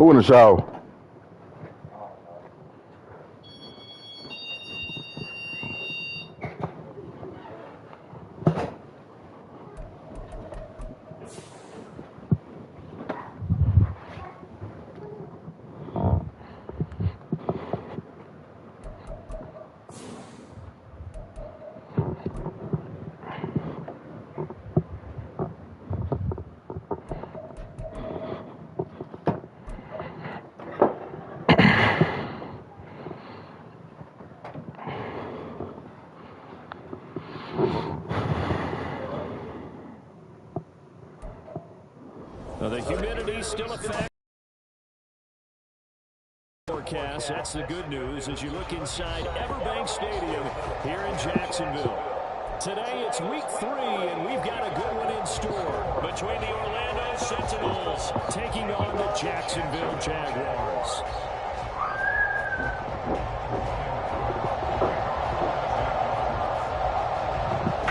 Who in the shower? Well, the humidity still affects forecast. That's the good news as you look inside Everbank Stadium here in Jacksonville. Today it's week 3, and we've got a good one in store between the Orlando Sentinels taking on the Jacksonville Jaguars.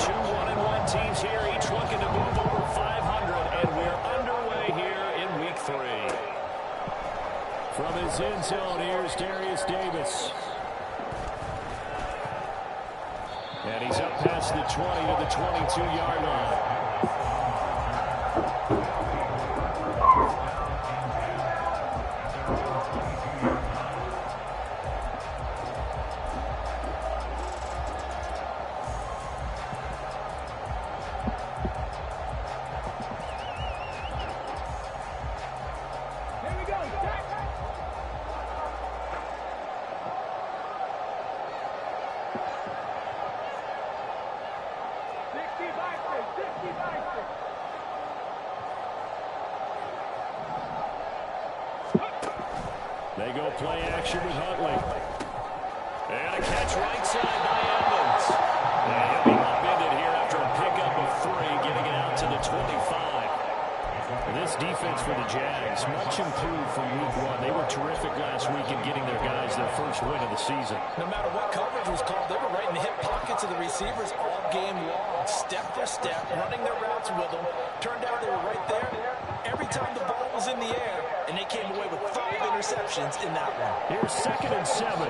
Two 1-1 teams here, each looking to move over 500, and we're underway here in week 3. From his end zone, here's Darius Davis. And he's up past the 20 to the 22-yard line. They go play action with Huntley. And a catch right side by Evans. And he'll be upended here after a pickup of 3, getting it out to the 25. And this defense for the Jags, much improved from week 1. They were terrific last week in getting their guys their first win of the season. No matter what coverage was called, they were right in the hip pockets of the receivers all game long. Step for step, running their routes with them. Turned out they were right there every time the ball was in the air, and they came away with 5 interceptions in that one. Here's 2nd and 7.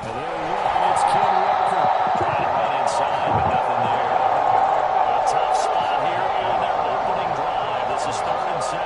And they'll run. It's Ken Walker. Trying to run inside, but nothing there. A tough spot here on their opening drive. This is 3rd and 7.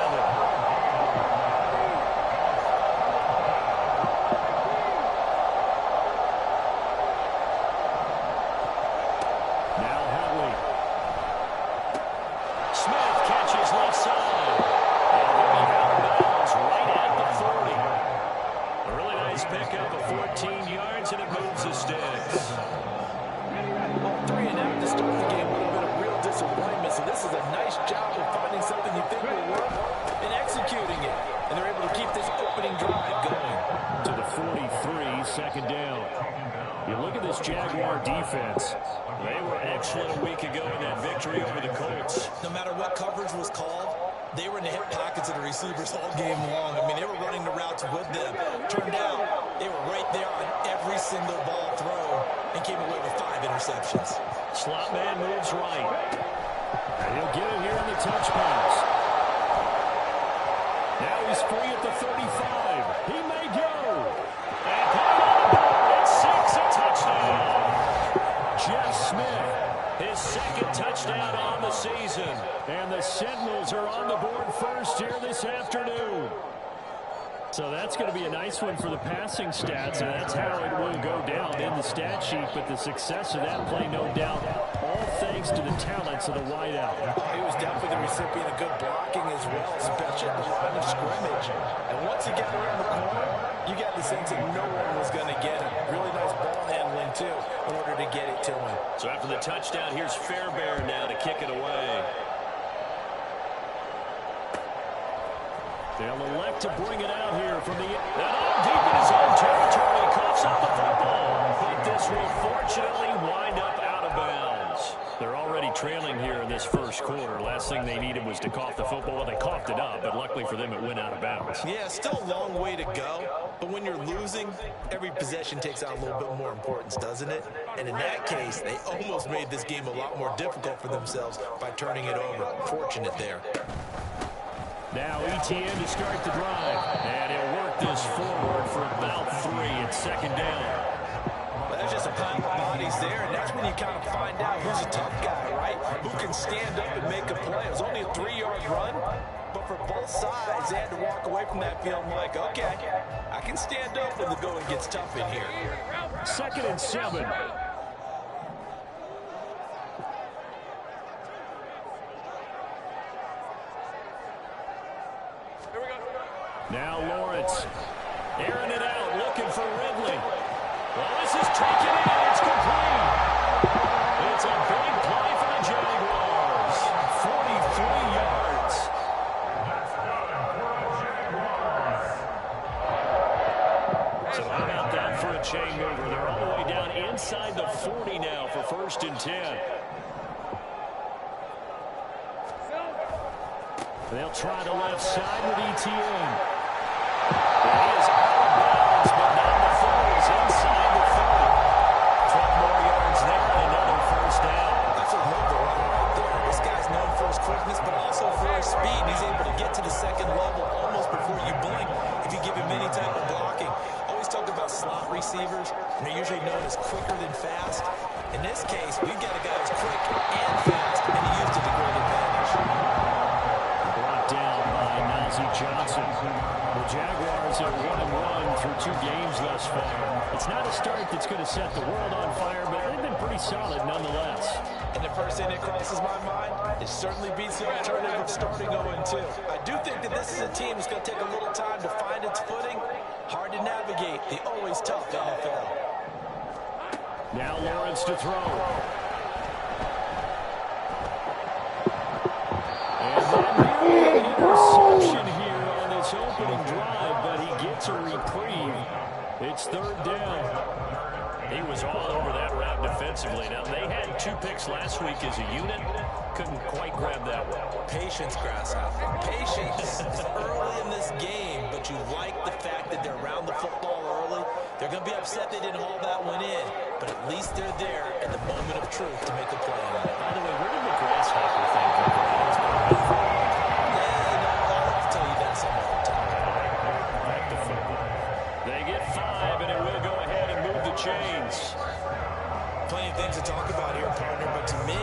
Jaguar defense. They were excellent a week ago in that victory over the Colts. No matter what coverage was called, they were in the hip pockets of the receivers all game long. I mean, they were running the routes with them. Turned out, they were right there on every single ball throw and came away with 5 interceptions. Slot man moves right. And he'll get it here on the touch pass. Now he's free at the 35. He may go. And it's 6, a touchdown. Jeff Smith, his 2nd touchdown on the season. And the Sentinels are on the board first here this afternoon. So that's going to be a nice one for the passing stats, and that's how it will go down in the stat sheet. But the success of that play, no doubt, all thanks to the talents of the wideout. He was definitely the recipient of good blocking as well, especially at the line of scrimmage. And once he got around the corner, you got the sense that no one was going to get him. Really nice ball handling, too, in order to get it to him. So after the touchdown, here's Fairbairn now to kick it away. They'll elect to bring it out here from the deep in his own territory. Coughs up the football. But this will fortunately wind up out of bounds. They're already trailing here in this first quarter. Last thing they needed was to cough the football. Well, they coughed it up, but luckily for them, it went out of bounds. Yeah, still a long way to go. But when you're losing, every possession takes on a little bit more importance, doesn't it? And in that case, they almost made this game a lot more difficult for themselves by turning it over. Fortunate there. Now ETN to start the drive. And he'll work this forward for about 3 at second down. Well, there's just a pile of bodies there, and that's when you kind of find out who's a tough guy, right? Who can stand up and make a play. It was only a 3-yard run, but for both sides, they had to walk away from that feeling like, okay, I can stand up when the going gets tough in here. 2nd and 7. Now Lawrence, airing it out, looking for Ridley. Well, this is taken in. It's complete. It's a big play for the Jaguars. 43 yards. So how about that for a chain mover? They're all the way down inside the 40 now for 1st and 10. They'll try the left side with ETN. He is out of bounds, but not the full. He's inside the 30. 12 more yards there and another 1st down. That's a love the run right there. This guy's known for his quickness, but also for his speed. And he's able to get to the 2nd level almost before you blink if you give him any type of blocking. Always talk about slot receivers, and they're usually known as quicker than fast. In this case, we've got a guy who's quick and fast, and he used it to great advantage. Brought down by Nazi Johnson. The Jaguars are 1-1 through 2 games thus far. It's not a start that's going to set the world on fire, but they've been pretty solid nonetheless. And the first thing that crosses my mind, it certainly beats the alternative of starting 0-2. I do think that this is a team that's going to take a little time to find its footing. Hard to navigate the always tough NFL. Now Lawrence to throw. And then interception here on this opening drive, but he gets a reprieve. It's 3rd down. He was all over that route defensively. Now, they had 2 picks last week as a unit. Couldn't quite grab that one. Patience, Grasshopper. Patience is early in this game, but you like the fact that they're around the football early. They're going to be upset they didn't haul that one in, but at least they're there at the moment of truth to make a play on it. By the way, where did the Grasshopper thing come from? I'll have to tell you that some other time. Back to football. They get 5, and it will go ahead and move the chains. Plenty of things to talk about here, partner, but to me,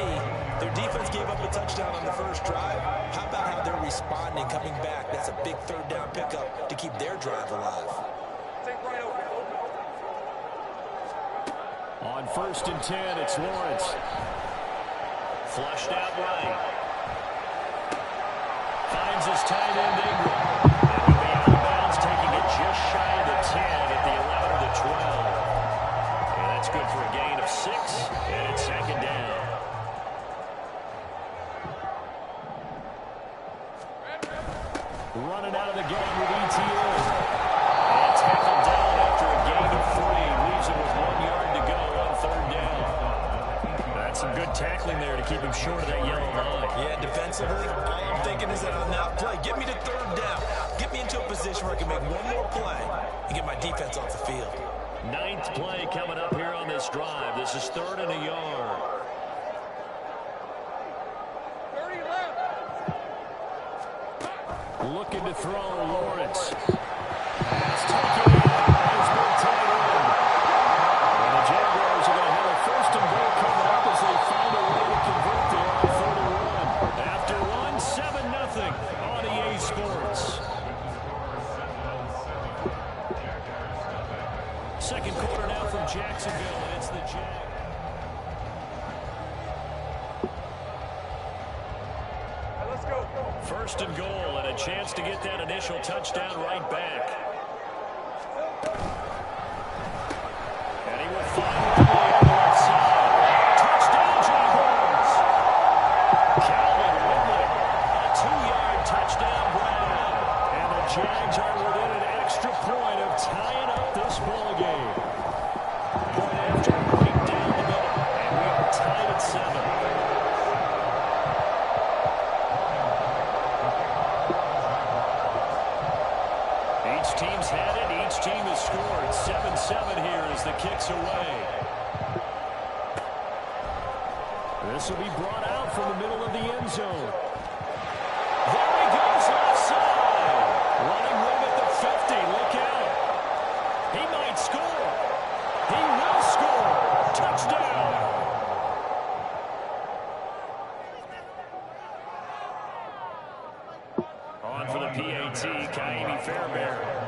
their defense gave up a touchdown on the first drive. How about how they're responding, coming back? That's a big 3rd down pickup to keep their drive alive. On 1st and 10, it's Lawrence. Flushed out right. Finds his tight end Ingram. And he'll be out of bounds, taking it just shy of the 10 at the 11 of the 12. And that's good for a gain of 6, and it's 2nd down. Running out of the game with ETN. And tackled down after a gain of 3. Leaves him with 1 yard to go on 3rd down. That's some good tackling there to keep him short of that yellow line. Yeah, defensively, all I'm thinking is that on that play, get me to 3rd down. Get me into a position where I can make one more play and get my defense off the field. 9th play coming up here on this drive. This is 3rd and a yard. Looking to throw Lawrence. Pass taken in. There's no tight end. And the Jaguars are going to have a 1st and goal coming up as they find a way to convert there on 3rd and 1. After 7-0 on EA Sports. 2nd quarter now from Jacksonville, and it's the Jags. 1st and goal, and a chance to get that initial touchdown right back. And he will find Ridley on the left side. Touchdown, Jaguars! Calvin Ridley, a 2-yard touchdown grab. And the Jags are within an extra point of tying up this ball game. Point after right down the middle, and we are tied at 7. Each team This will be brought out from the middle of the end zone. There he goes offside. Running room at the 50. Look out. He might score. He will score. Touchdown. On for the PAT, Kaimi Fairbairn.